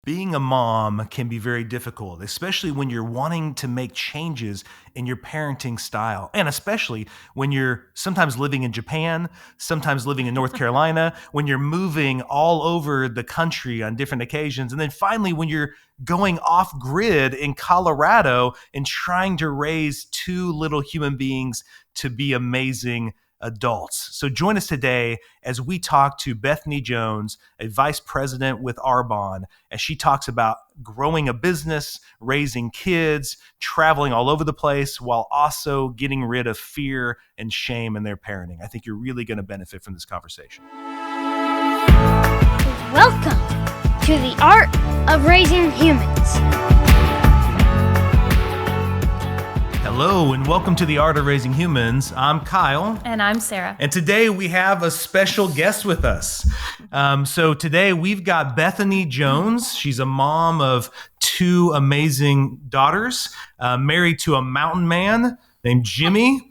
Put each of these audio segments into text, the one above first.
Being a mom can be very difficult, especially when you're wanting to make changes in your parenting style. And especially when you're sometimes living in Japan, sometimes living in North Carolina, when you're moving all over the country on different occasions. And then finally, when you're going off grid in Colorado and trying to raise two little human beings to be amazing adults. So join us today as we talk to Bethany Jones, a vice president with Arbonne, as she talks about growing a business, raising kids, traveling all over the place, while also getting rid of fear and shame in their parenting. I think you're really going to benefit from this conversation. Welcome to the Art of Raising Humans. Hello and welcome to the Art of Raising Humans. I'm Kyle. And I'm Sara. And today we have a special guest with us. So today we've got Bethany Jones. She's a mom of two amazing daughters, married to a mountain man named Jimmy.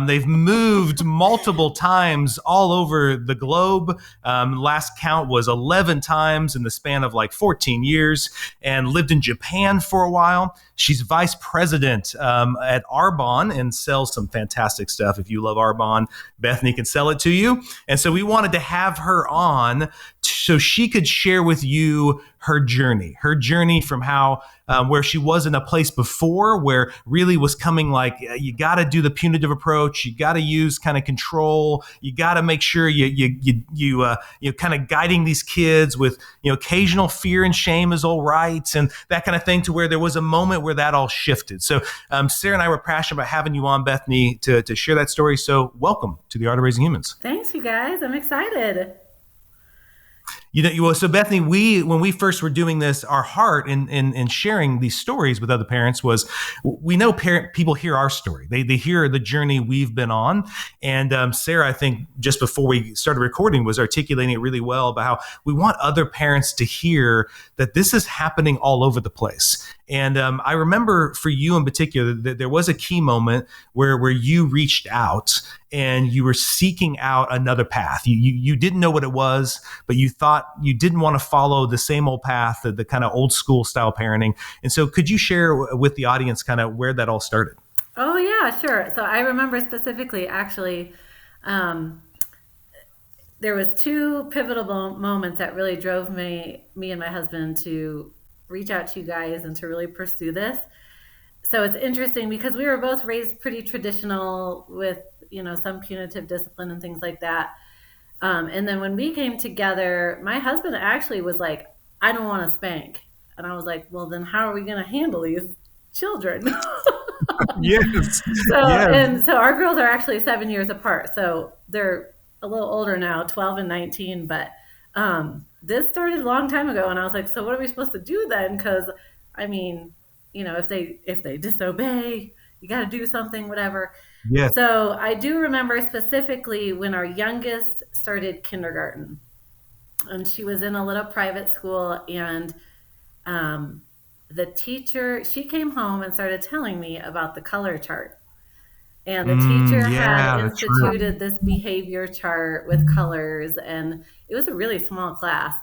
They've moved multiple times all over the globe. Last count was 11 times in the span of like 14 years, and lived in Japan for a while. She's vice president at Arbonne and sells some fantastic stuff. If you love Arbonne, Bethany can sell it to you. And so we wanted to have her on so she could share with you her journey from how where she was in a place before where really was coming like you got to do the punitive approach, you got to use kind of control, you got to make sure you kind of guiding these kids with occasional fear and shame is all right and that kind of thing, to where there was a moment where that all shifted. So Sara and I were passionate about having you on, Bethany, to share that story. So welcome to the Art of Raising Humans. Thanks, you guys. I'm excited. So Bethany, when we first were doing this, our heart in sharing these stories with other parents was, we know people hear our story. They hear the journey we've been on. And Sara, I think just before we started recording, was articulating it really well about how we want other parents to hear that this is happening all over the place. And I remember for you in particular that there was a key moment where you reached out and you were seeking out another path. You didn't know what it was, but you thought you didn't want to follow the same old path, the kind of old school style parenting. And so could you share with the audience kind of where that all started? Oh, yeah, sure. So I remember specifically, actually, there was two pivotal moments that really drove me and my husband to reach out to you guys and to really pursue this. So it's interesting because we were both raised pretty traditional with, some punitive discipline and things like that. And then when we came together, my husband actually was like, I don't want to spank. And I was like, well, then how are we going to handle these children? Yes. And so our girls are actually 7 years apart. So they're a little older now, 12 and 19. But this started a long time ago. And I was like, so what are we supposed to do then? Because, if they disobey, you got to do something, whatever. Yes. So I do remember specifically when our youngest started kindergarten, and she was in a little private school, and the teacher, she came home and started telling me about the color chart. And the teacher had instituted this behavior chart with colors, and it was a really small class.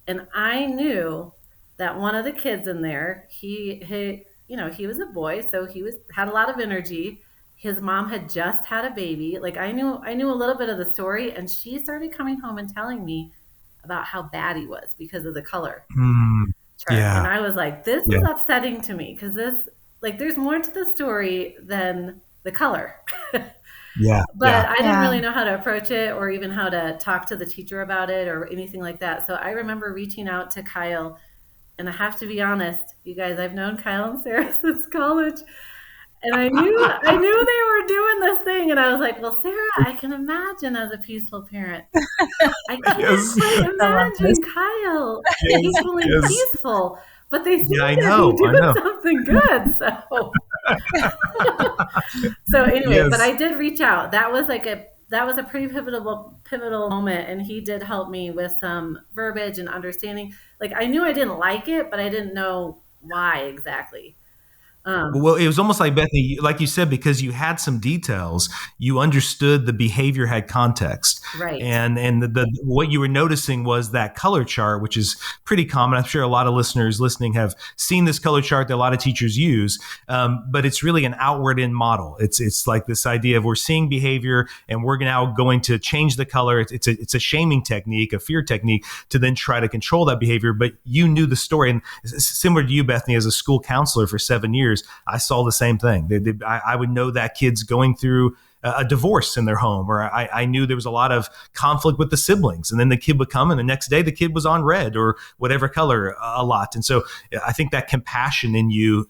And I knew that one of the kids in there, he was a boy, so had a lot of energy. His mom had just had a baby. Like I knew a little bit of the story, and she started coming home and telling me about how bad he was because of the color chart. Yeah. And I was like, this is upsetting to me because there's more to the story than the color. Yeah. But I didn't really know how to approach it or even how to talk to the teacher about it or anything like that. So I remember reaching out to Kyle, and I have to be honest, you guys, I've known Kyle and Sara since college. And I knew they were doing this thing. And I was like, well, Sara, I can imagine as a peaceful parent. I can't quite imagine Kyle equally peaceful. But they seem to be doing something good. So anyway, but I did reach out. That was a pretty pivotal moment. And he did help me with some verbiage and understanding. Like I knew I didn't like it, but I didn't know why exactly. Well, it was almost like Bethany, like you said, because you had some details, you understood the behavior had context, Right. and the what you were noticing was that color chart, which is pretty common. I'm sure a lot of listeners listening have seen this color chart that a lot of teachers use, but it's really an outward in model. It's like this idea of we're seeing behavior and we're now going to change the color. It's a shaming technique, a fear technique, to then try to control that behavior. But you knew the story, and similar to you, Bethany, as a school counselor for 7 years. I saw the same thing. I would know that kid's going through a divorce in their home, or I knew there was a lot of conflict with the siblings. And then the kid would come, and the next day the kid was on red or whatever color a lot. And so I think that compassion in you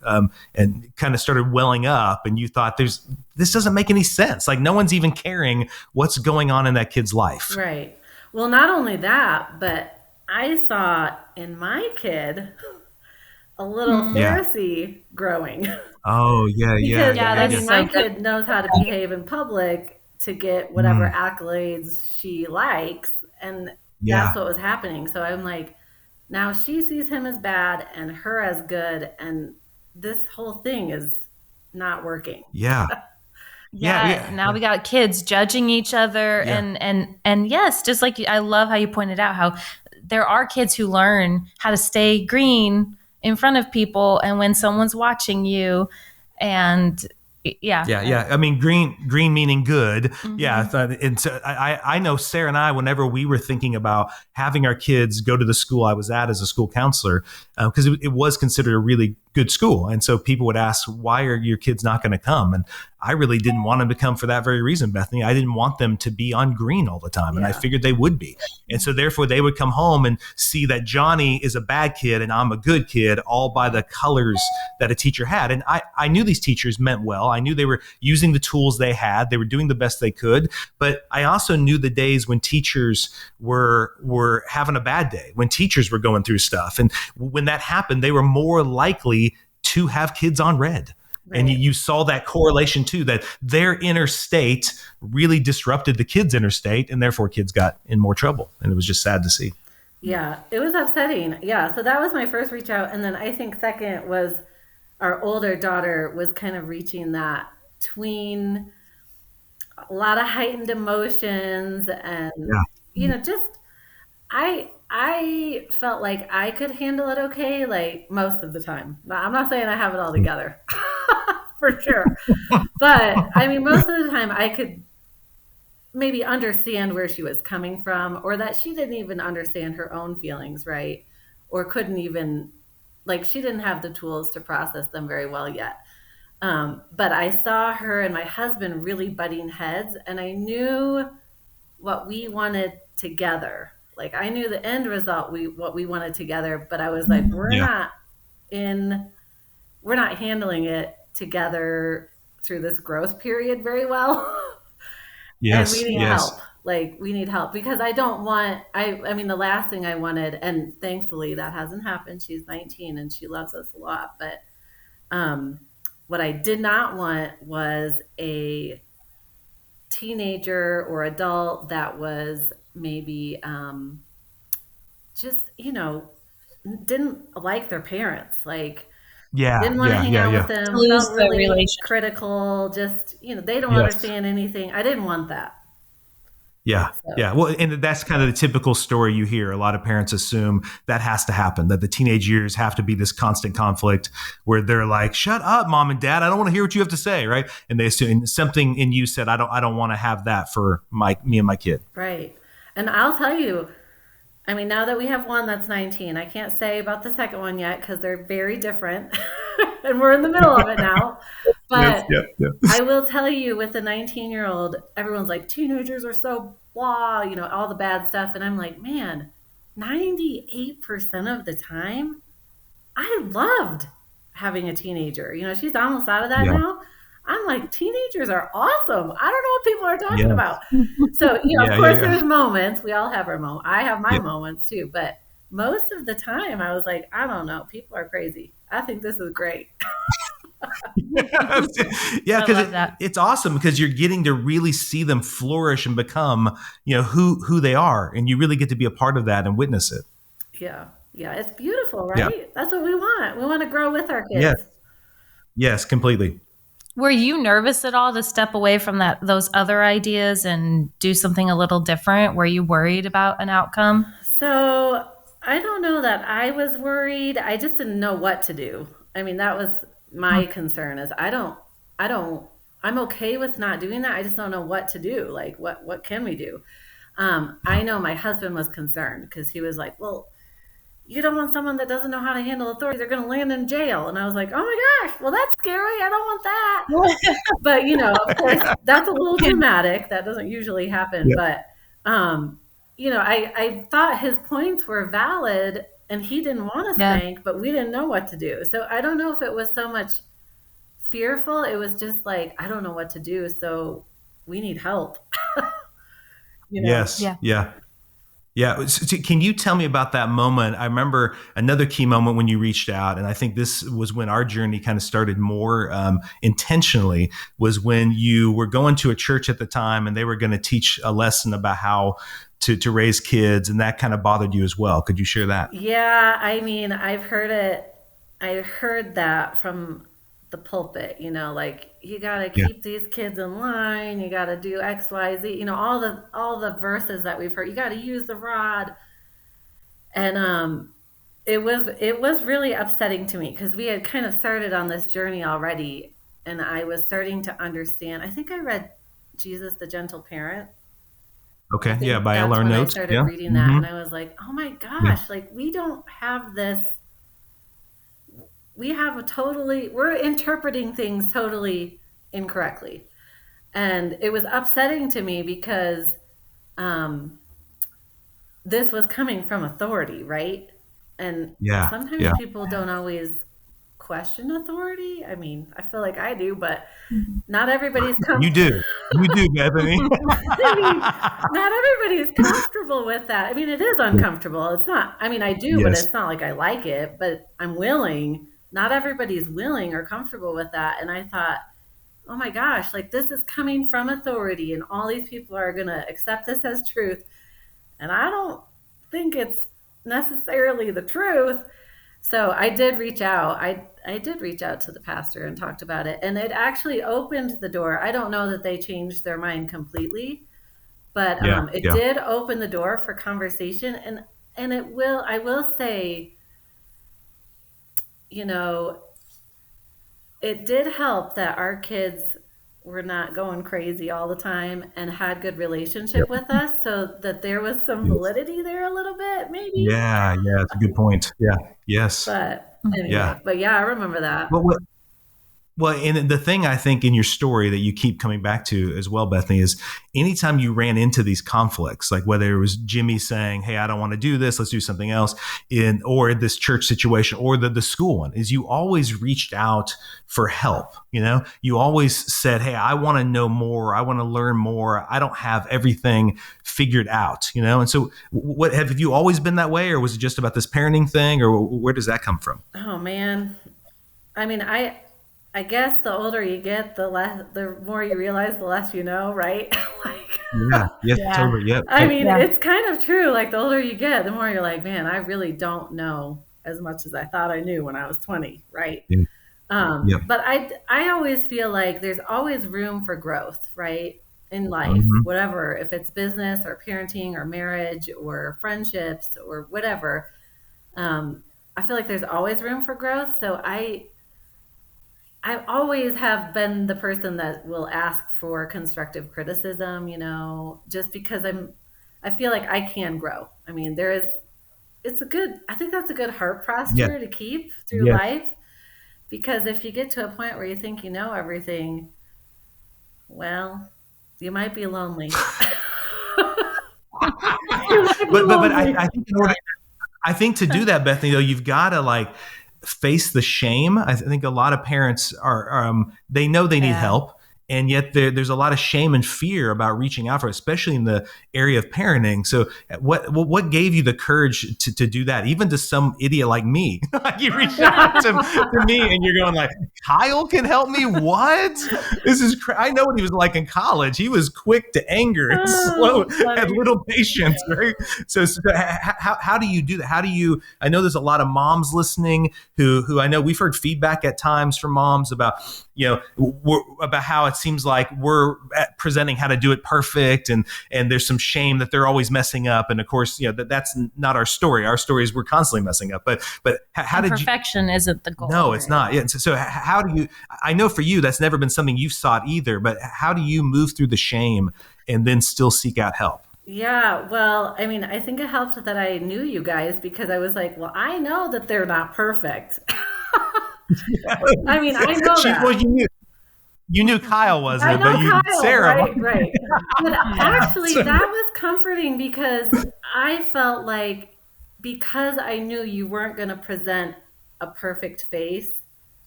and kind of started welling up, and you thought, this doesn't make any sense. Like, no one's even caring what's going on in that kid's life. Right. Well, not only that, but I saw in my kid a little Pharisee growing. Oh, yeah. Because my kid knows how to behave in public to get whatever accolades she likes. And that's what was happening. So I'm like, now she sees him as bad and her as good. And this whole thing is not working. Yeah. Now we got kids judging each other. And yes, just like I love how you pointed out how there are kids who learn how to stay green in front of people and when someone's watching you. And I mean, green meaning good. And so I know Sara and I, whenever we were thinking about having our kids go to the school I was at as a school counselor, because it was considered a really good school, and so people would ask, why are your kids not going to come? And I really didn't want them to come for that very reason, Bethany. I didn't want them to be on green all the time, and I figured they would be. And so therefore they would come home and see that Johnny is a bad kid and I'm a good kid, all by the colors that a teacher had. And I knew these teachers meant well. I knew they were using the tools they had. They were doing the best they could. But I also knew the days when teachers were having a bad day, when teachers were going through stuff. And when that happened, they were more likely to have kids on red. Right. And you saw that correlation too, that their inner state really disrupted the kids' inner state, and therefore kids got in more trouble. And it was just sad to see. Yeah, it was upsetting. Yeah, so that was my first reach out. And then I think second was our older daughter was kind of reaching that tween, a lot of heightened emotions and, just I felt like I could handle it okay, like most of the time. I'm not saying I have it all together, for sure. But I mean, most of the time I could maybe understand where she was coming from, or that she didn't even understand her own feelings, right? Or couldn't even, like, she didn't have the tools to process them very well yet. But I saw her and my husband really butting heads, and I knew what we wanted together. Like, I knew the end result, what we wanted together, but I was like, we're not handling it together through this growth period very well. Yes. And we need help. Like, we need help, because I don't want, I mean, the last thing I wanted, and thankfully that hasn't happened. She's 19 and she loves us a lot. But what I did not want was a teenager or adult that was maybe just, didn't like their parents, like didn't want to hang out with them, felt really critical, just, they don't understand anything. I didn't want that. Well, and that's kind of the typical story you hear. A lot of parents assume that has to happen, that the teenage years have to be this constant conflict where they're like, shut up, mom and dad, I don't want to hear what you have to say, right? And they assume something in you said, I don't want to have that for me and my kid. Right. And I'll tell you, I mean, now that we have one that's 19, I can't say about the second one yet because they're very different and we're in the middle of it now. But I will tell you, with the 19-year-old, everyone's like, teenagers are so blah, all the bad stuff. And I'm like, man, 98% of the time, I loved having a teenager. She's almost out of that now. I'm like, teenagers are awesome. I don't know what people are talking about. So, of course, there's moments. We all have our moments. I have my moments too. But most of the time, I was like, I don't know. People are crazy. I think this is great. Because it's awesome, because you're getting to really see them flourish and become, who they are. And you really get to be a part of that and witness it. Yeah. It's beautiful, right? That's what we want. We want to grow with our kids. Yes, completely. Were you nervous at all to step away from those other ideas and do something a little different? Were you worried about an outcome? So I don't know that I was worried. I just didn't know what to do. I mean, that was my concern is I'm okay with not doing that. I just don't know what to do. Like, what can we do? I know my husband was concerned because he was like, well, you don't want someone that doesn't know how to handle authority. They're going to land in jail. And I was like, oh my gosh, well, that's scary. I don't want that. But, of course, that's a little dramatic. That doesn't usually happen. Yeah. But, I thought his points were valid and he didn't want to spank, but we didn't know what to do. So I don't know if it was so much fearful. It was just like, I don't know what to do. So we need help. Yes. Yeah. Yeah. So can you tell me about that moment? I remember another key moment when you reached out, and I think this was when our journey kind of started more intentionally, was when you were going to a church at the time and they were going to teach a lesson about how to raise kids, and that kind of bothered you as well. Could you share that? Yeah. I mean, I've heard it. I heard that from the pulpit, like you got to keep these kids in line. You got to do X, Y, Z, all the verses that we've heard, you got to use the rod. And, it was really upsetting to me because we had kind of started on this journey already. And I was starting to understand. I think I read Jesus, the Gentle Parent. Okay. Yeah. By L.R. Notes. I started reading that and I was like, oh my gosh, like we don't have this. We're interpreting things totally incorrectly. And it was upsetting to me because this was coming from authority, right? And sometimes people don't always question authority. I mean, I feel like I do, but not everybody's comfortable. You do, Bethany. Not everybody's comfortable with that. I mean, it is uncomfortable. It's not, I do, but it's not like I like it, but I'm willing. Not everybody's willing or comfortable with that. And I thought, oh my gosh, like this is coming from authority and all these people are going to accept this as truth. And I don't think it's necessarily the truth. So I did reach out. I did reach out to the pastor and talked about it. And it actually opened the door. I don't know that they changed their mind completely, but it did open the door for conversation. And I will say, it did help that our kids were not going crazy all the time and had good relationship with us, so that there was some validity there a little bit, maybe. Yeah, it's a good point. Yeah, yes. But anyway, I remember that. Well, and the thing I think in your story that you keep coming back to as well, Bethany, is anytime you ran into these conflicts, like whether it was Jimmy saying, hey, I don't want to do this, let's do something else, or this church situation or the school one, is you always reached out for help. You always said, hey, I want to know more. I want to learn more. I don't have everything figured out, And so what have you always been that way, or was it just about this parenting thing, or where does that come from? Oh, man. I mean, I guess the older you get, the more you realize, the less you know, right? Totally. Yeah. It's kind of true. Like the older you get, the more you're like, man, I really don't know as much as I thought I knew when I was 20, right? Yeah. But I always feel like there's always room for growth, right? In life, whatever, if it's business or parenting or marriage or friendships or whatever. I feel like there's always room for growth. So I always have been the person that will ask for constructive criticism, just because I feel like I can grow. I mean, I think that's a good heart posture to keep through life, because if you get to a point where you think you know everything, well, you might be lonely. But I think to do that, Bethany, though, you've got to face the shame. I think a lot of parents are they know they need help, and yet there's a lot of shame and fear about reaching out for it, especially in the area of parenting. So what gave you the courage to do that, even to some idiot like me? You reached out to me and you're going like, Kyle can help me? What? This is I know what he was like in college. He was quick to anger and slow, had little patience, right? So how do you do that? How do you, I know there's a lot of moms listening who I know we've heard feedback at times from moms about, about how it seems like we're presenting how to do it perfect. And there's some shame that they're always messing up. And of course, that's not our story. Our story is we're constantly messing up. But how did perfection isn't the goal. No, it's not. Yeah. So how do you, I know for you, that's never been something you've sought either, but how do you move through the shame and then still seek out help? Yeah, well, I mean, I think it helped that I knew you guys because I was like, well, I know that they're not perfect. I mean, I know that. Well, you knew Kyle wasn't, but you, Kyle, Sara. Right. But actually, that was comforting because I felt like because I knew you weren't going to present a perfect face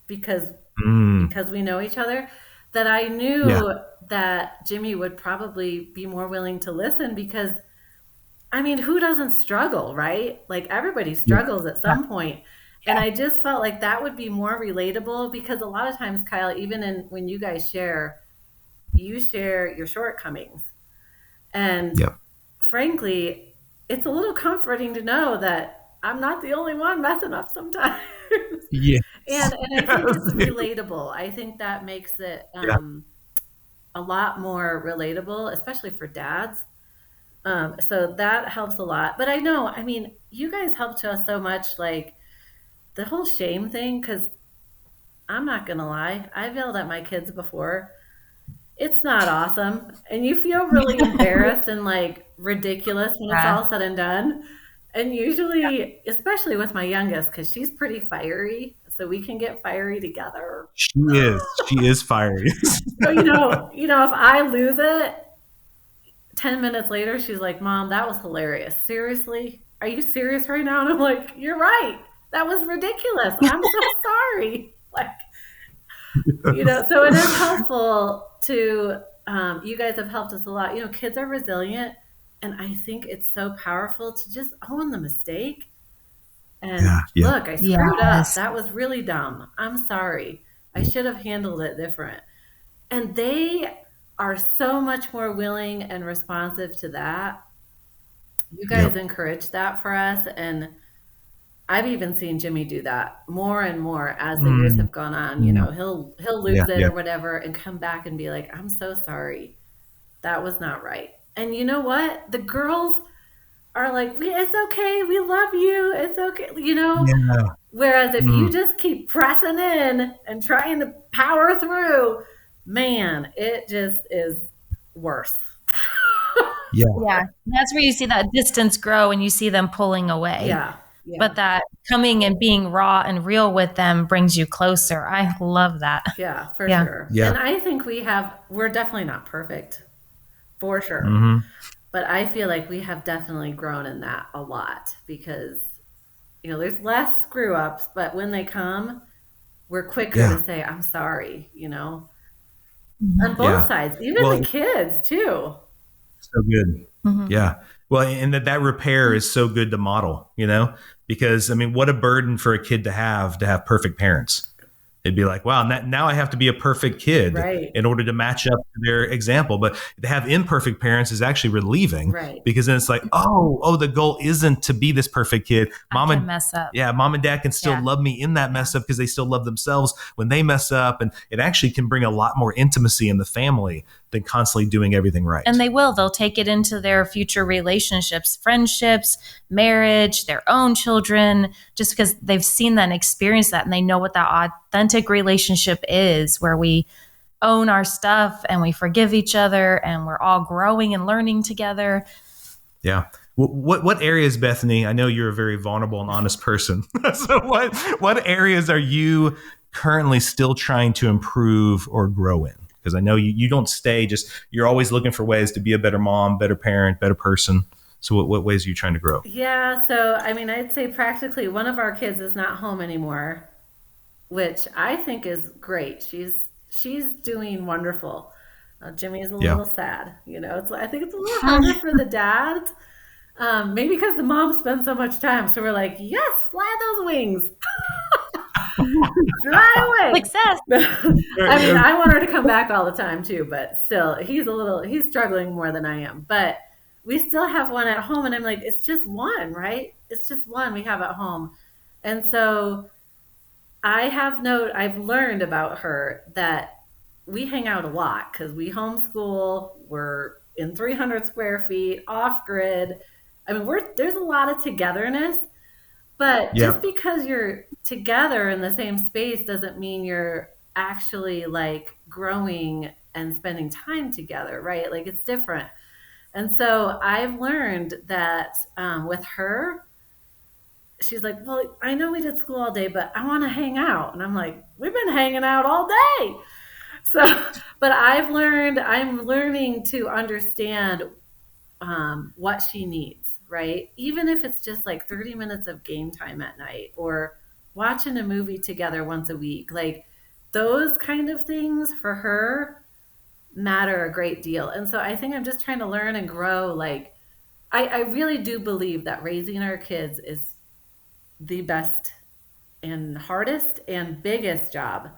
because we know each other, that I knew that Jimmy would probably be more willing to listen because, I mean, who doesn't struggle, right? Like everybody struggles at some point. And I just felt like that would be more relatable because a lot of times, Kyle, even when you guys share, you share your shortcomings. And frankly, it's a little comforting to know that I'm not the only one messing up sometimes. Yeah. And I think it's relatable. I think that makes it a lot more relatable, especially for dads. So that helps a lot. But I know, I mean, you guys help to us so much, like the whole shame thing, because I'm not going to lie. I've yelled at my kids before. It's not awesome. And you feel really embarrassed and like ridiculous when it's all said and done. And usually, especially with my youngest, because she's pretty fiery, so we can get fiery together. She is fiery. So, if I lose it, 10 minutes later, she's like, Mom, that was hilarious. Seriously? Are you serious right now? And I'm like, you're right. That was ridiculous. I'm so sorry. So it is helpful to, you guys have helped us a lot. Kids are resilient. And I think it's so powerful to just own the mistake. And look, I screwed up. That was really dumb. I'm sorry. I should have handled it different. And they are so much more willing and responsive to that. You guys encourage that for us. And I've even seen Jimmy do that more and more as the years have gone on. He'll lose it or whatever and come back and be like, I'm so sorry. That was not right. And you know what? The girls are like, it's okay. We love you. It's okay. Whereas if you just keep pressing in and trying to power through, man, it just is worse. Yeah. That's where you see that distance grow and you see them pulling away. Yeah. But that coming and being raw and real with them brings you closer. I love that. Yeah, for sure. Yeah. And I think we're definitely not perfect. For sure. Mm-hmm. But I feel like we have definitely grown in that a lot because, there's less screw ups, but when they come, we're quicker to say, I'm sorry, on both sides, even the kids too. So good. Mm-hmm. Yeah. Well, and that repair is so good to model, because I mean, what a burden for a kid to have perfect parents. It'd be like, wow, now I have to be a perfect kid in order to match up to their example. But to have imperfect parents is actually relieving because then it's like, oh, the goal isn't to be this perfect kid. Mom and mess up. Yeah, mom and dad can still love me in that mess up because they still love themselves when they mess up. And it actually can bring a lot more intimacy in the family than constantly doing everything right. And they'll take it into their future relationships, friendships, marriage, their own children, just because they've seen that and experienced that and they know what that authentic relationship is, where we own our stuff and we forgive each other and we're all growing and learning together. Yeah. What areas, Bethany, I know you're a very vulnerable and honest person. So what areas are you currently still trying to improve or grow in? Because I know you don't stay you're always looking for ways to be a better mom, better parent, better person. So what ways are you trying to grow? Yeah. So, I mean, I'd say practically one of our kids is not home anymore, which I think is great. She's doing wonderful. Jimmy is a little sad. I think it's a little harder for the dads. Maybe because the mom spends so much time. So we're like, yes, fly those wings. Fly away. Success. I mean, I want her to come back all the time too, but still, he's struggling more than I am. But we still have one at home, and I'm like, it's just one, right? It's just one we have at home. And so I've learned about her that we hang out a lot because we homeschool. We're in 300 square feet, off grid. I mean, there's a lot of togetherness, but just because you're together in the same space doesn't mean you're actually like growing and spending time together, right? Like it's different. And so I've learned that with her, she's like, well, I know we did school all day, but I want to hang out. And I'm like, we've been hanging out all day. So, but I'm learning to understand what she needs, right? Even if it's just like 30 minutes of game time at night or watching a movie together once a week, like those kind of things for her matter a great deal. And so I think I'm just trying to learn and grow. Like, I really do believe that raising our kids is the best and hardest and biggest job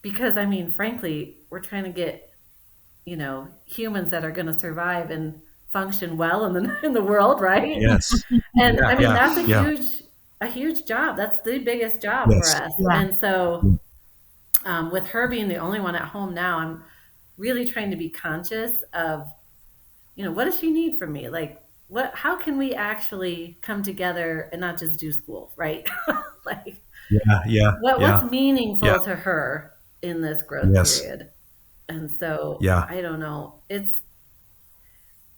because, I mean, frankly, we're trying to get, humans that are going to survive and function well in the world, right? Yes. And I mean, that's a huge job. That's the biggest job for us. Yeah. And so with her being the only one at home now, I'm really trying to be conscious of, what does she need from me? Like, how can we actually come together and not just do school, right? Like, what's meaningful to her in this growth period? And so, I don't know.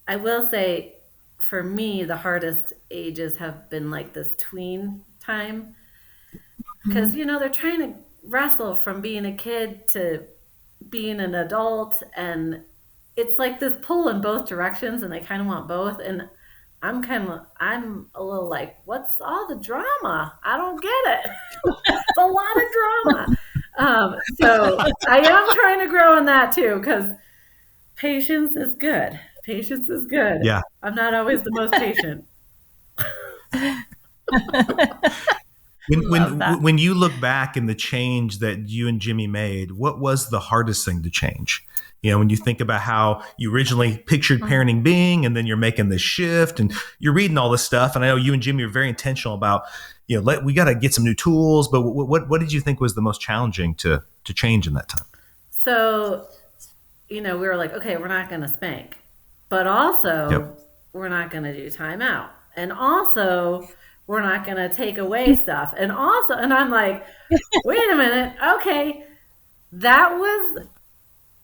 I will say, for me, the hardest ages have been like this tween time. Because, they're trying to wrestle from being a kid to being an adult. And it's like this pull in both directions, and they kind of want both. And I'm a little like, what's all the drama? I don't get it. It's a lot of drama. So I am trying to grow in that too, because patience is good. Patience is good. Yeah. I'm not always the most patient. When you look back in the change that you and Jimmy made, what was the hardest thing to change? When you think about how you originally pictured parenting being, and then you're making this shift and you're reading all this stuff. And I know you and Jimmy are very intentional about, we got to get some new tools. But what did you think was the most challenging to change in that time? So, we were like, okay, we're not going to spank, but also we're not going to do timeout. And also we're not going to take away stuff. And I'm like, wait a minute. Okay. That was,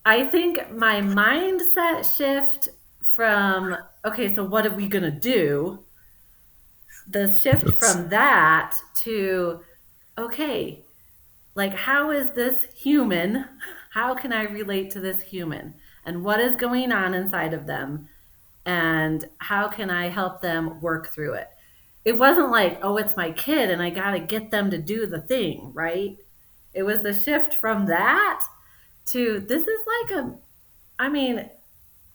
I think, my mindset shift from, okay, so what are we going to do? The shift from that to, okay, like, how is this human? How can I relate to this human? And what is going on inside of them? And how can I help them work through it? It wasn't like, oh, it's my kid and I got to get them to do the thing, right? It was the shift from that to, this is like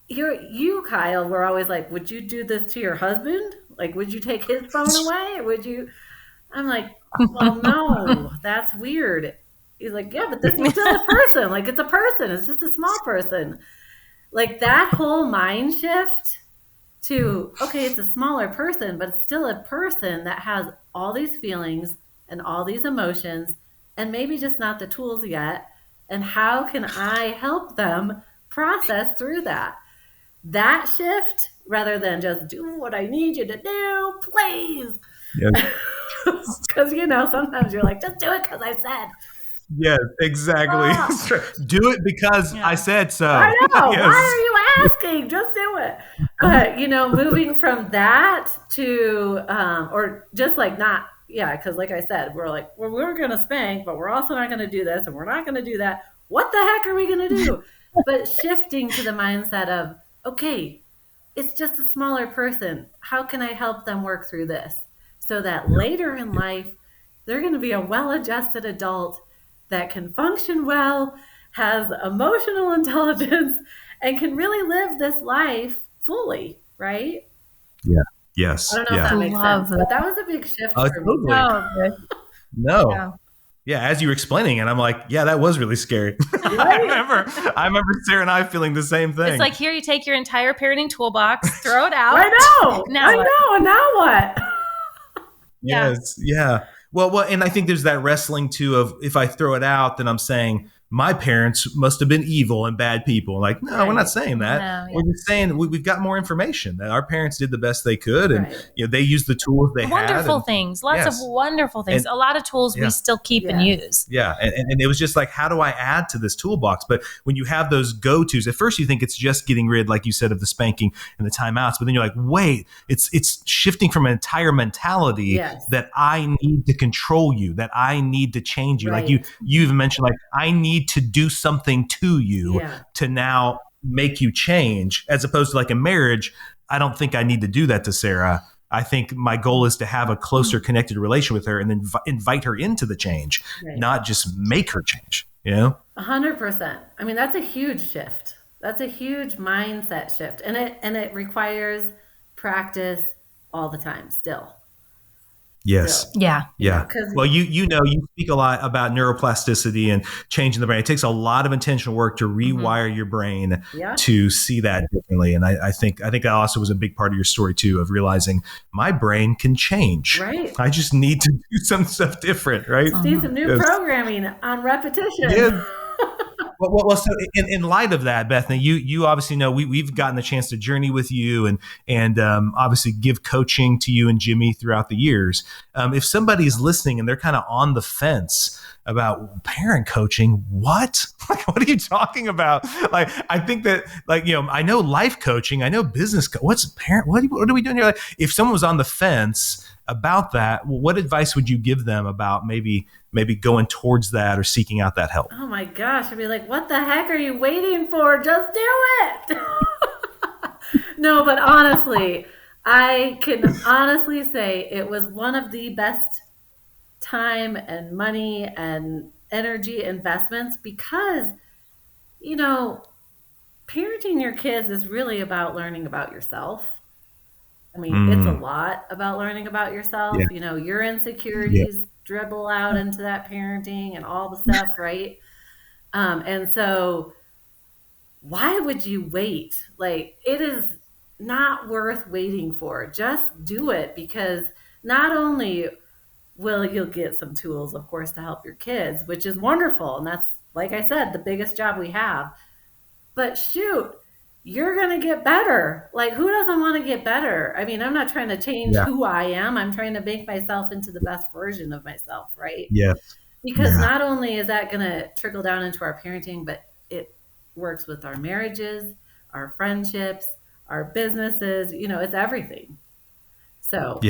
you, Kyle, were always like, would you do this to your husband? Like, would you take his phone away? Or would you? I'm like, well, no, that's weird. He's like, yeah, but this is still a person. Like, it's a person. It's just a small person. Like, that whole mind shift to, okay, it's a smaller person, but it's still a person that has all these feelings and all these emotions and maybe just not the tools yet. And how can I help them process through that? That shift, rather than just do what I need you to do, please. Because, sometimes you're like, just do it because I said. Yes, exactly. Do it because I said so. I know. Yes. Why are you asking? Just do it. But, moving from that to, or just like not, because like I said, we're like, well, we're going to spank, but we're also not going to do this and we're not going to do that. What the heck are we going to do? But shifting to the mindset of, okay, it's just a smaller person. How can I help them work through this so that later in life, they're going to be a well-adjusted adult that can function well, has emotional intelligence, and can really live this life fully, right? Yeah. Yes. I don't know if that makes sense, but that was a big shift for me. No. Yeah, as you were explaining it, I'm like, yeah, that was really scary. I remember Sara and I feeling the same thing. It's like, here, you take your entire parenting toolbox, throw it out. I know. Now what? Yes. Yeah. Well, and I think there's that wrestling too of, if I throw it out, then I'm saying my parents must have been evil and bad people. Like, no, we're not saying that. We're just saying we've got more information, that our parents did the best they could, and they used the tools they had. Wonderful things, lots of wonderful things. And a lot of tools we still keep and use. Yeah, and it was just like, how do I add to this toolbox? But when you have those go-tos, at first you think it's just getting rid, like you said, of the spanking and the timeouts, but then you're like, wait, it's shifting from an entire mentality that I need to control you, that I need to change you. Like you even mentioned, like, I need to do something to you to now make you change, as opposed to like a marriage. I don't think I need to do that to Sara. I think my goal is to have a closer connected relation with her and then invite her into the change, not just make her change, 100%. I mean, that's a huge shift. That's a huge mindset shift. And it requires practice all the time still. Yes. Still. Yeah. Well, you speak a lot about neuroplasticity and changing the brain. It takes a lot of intentional work to rewire your brain to see that differently. And I think that also was a big part of your story too, of realizing my brain can change. Right. I just need to do some stuff different, right? See some new programming on repetition. Yeah. Well, so in light of that, Bethany, you obviously know we've gotten the chance to journey with you and obviously give coaching to you and Jimmy throughout the years. If somebody's listening and they're kind of on the fence about parent coaching, what? Like, what are you talking about? Like, I think that, like, I know life coaching, I know business. What's parent? What are we doing here? Like, if someone was on the fence about that, what advice would you give them about maybe going towards that or seeking out that help? Oh my gosh, I'd be like, what the heck are you waiting for? Just do it. No, but honestly, I can honestly say it was one of the best time and money and energy investments, because, parenting your kids is really about learning about yourself. I mean, it's a lot about learning about yourself. Your insecurities dribble out into that parenting and all the stuff, right? And so why would you wait? Like, it is not worth waiting for. Just do it, because not only will you'll get some tools, of course, to help your kids, which is wonderful. And that's, like I said, the biggest job we have. But shoot, you're going to get better. Like, who doesn't want to get better? I mean, I'm not trying to change who I am. I'm trying to make myself into the best version of myself, right? Yes. Because not only is that going to trickle down into our parenting, but it works with our marriages, our friendships, our businesses. It's everything. So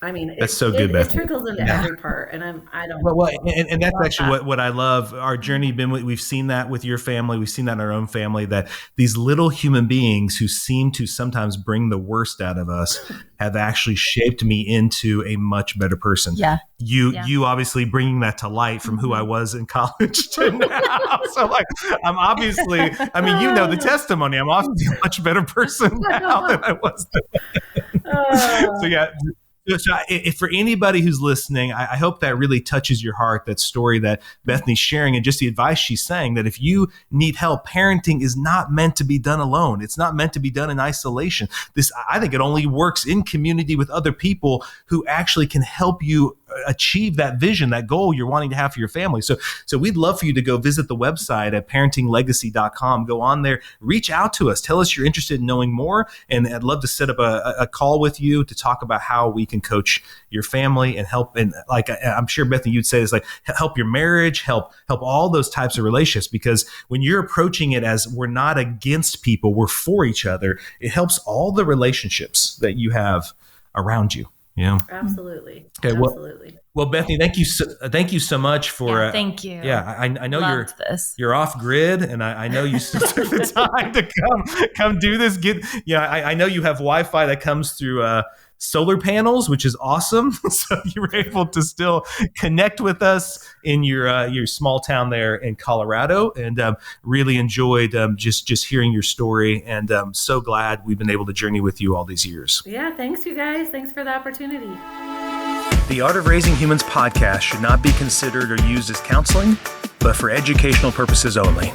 I mean, that's so good, Beth. It trickles into every part, and I don't. Well, and that's actually what I love. Our journey we've seen that with your family. We've seen that in our own family, that these little human beings who seem to sometimes bring the worst out of us have actually shaped me into a much better person. Yeah. You obviously bringing that to light from who I was in college to now. So, like, I'm obviously, the testimony. I'm obviously a much better person now than I was then. So yeah. So if for anybody who's listening, I hope that really touches your heart, that story that Bethany's sharing, and just the advice she's saying, that if you need help, parenting is not meant to be done alone. It's not meant to be done in isolation. I think it only works in community with other people who actually can help you achieve that vision, that goal you're wanting to have for your family. So we'd love for you to go visit the website at parentinglegacy.com. Go on there, reach out to us, tell us you're interested in knowing more, and I'd love to set up a call with you to talk about how we can coach your family and help. And like, I'm sure, Bethany, you'd say, is like, help your marriage, help all those types of relationships, because when you're approaching it as, we're not against people, we're for each other, it helps all the relationships that you have around you. Yeah, absolutely. Okay, absolutely. Well, Bethany, thank you so much for. Thank you. Yeah, I know you're off grid, and I know you took the time to come do this. I know you have Wi-Fi that comes through solar panels, which is awesome. So you were able to still connect with us in your small town there in Colorado, and really enjoyed just hearing your story, and so glad we've been able to journey with you all these years. Yeah, thanks you guys. Thanks for the opportunity. The Art of Raising Humans podcast should not be considered or used as counseling, but for educational purposes only.